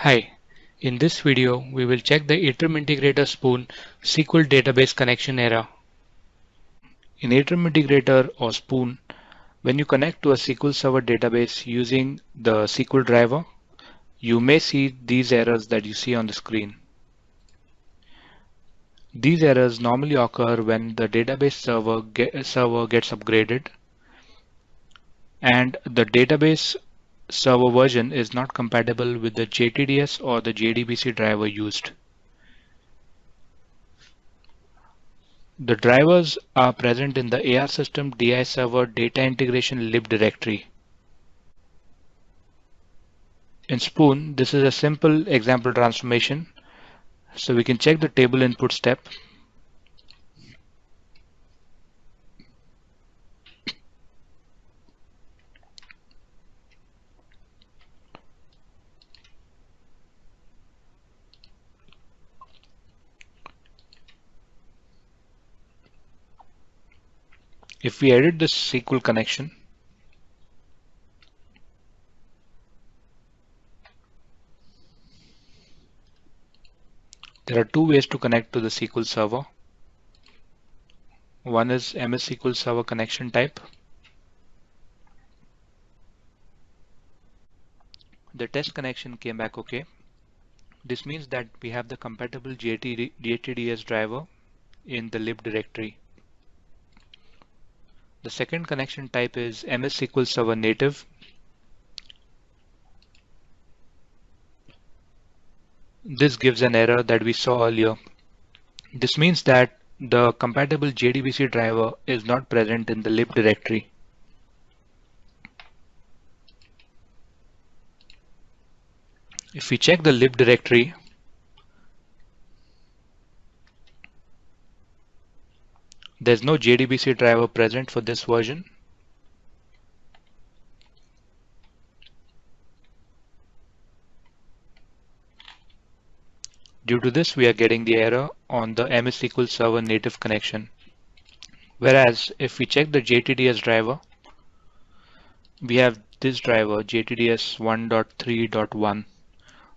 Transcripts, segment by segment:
Hi, in this video we will check the Atrium Integrator Spoon SQL database connection error. In Atrium Integrator or Spoon, when you connect to a SQL Server database using the SQL driver, you may see these errors that you see on the screen. These errors normally occur when the database server gets upgraded and the database server version is not compatible with the JTDS or the JDBC driver used. The drivers are present in the AR system DI server data integration lib directory. In Spoon, this is a simple example transformation. So we can check the table input step. If we edit this SQL connection, there are two ways to connect to the SQL server. One is MS SQL Server connection type. The test connection came back okay. This means that we have the compatible JTDS driver in the lib directory. The second connection type is MS SQL Server native. This gives an error that we saw earlier. This means that the compatible JDBC driver is not present in the lib directory. If we check the lib directory, there's no JDBC driver present for this version. Due to this, we are getting the error on the MS SQL Server native connection. Whereas if we check the JTDS driver, we have this driver JTDS 1.3.1.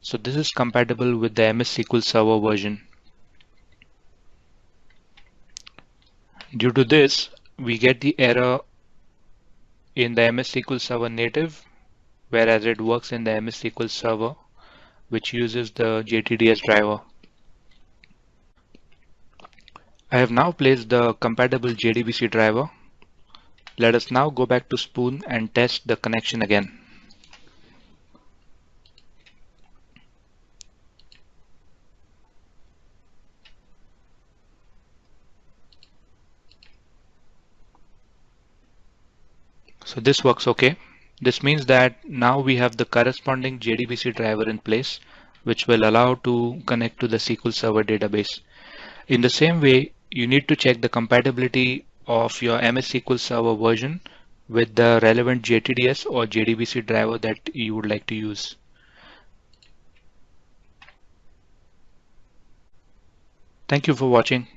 So this is compatible with the MS SQL Server version. Due to this, we get the error in the MS SQL Server native, whereas it works in the MS SQL Server, which uses the JTDS driver. I have now placed the compatible JDBC driver. Let us now go back to Spoon and test the connection again. So this works okay. This means that now we have the corresponding JDBC driver in place, which will allow to connect to the SQL Server database. In the same way, you need to check the compatibility of your MS SQL Server version with the relevant JTDS or JDBC driver that you would like to use. Thank you for watching.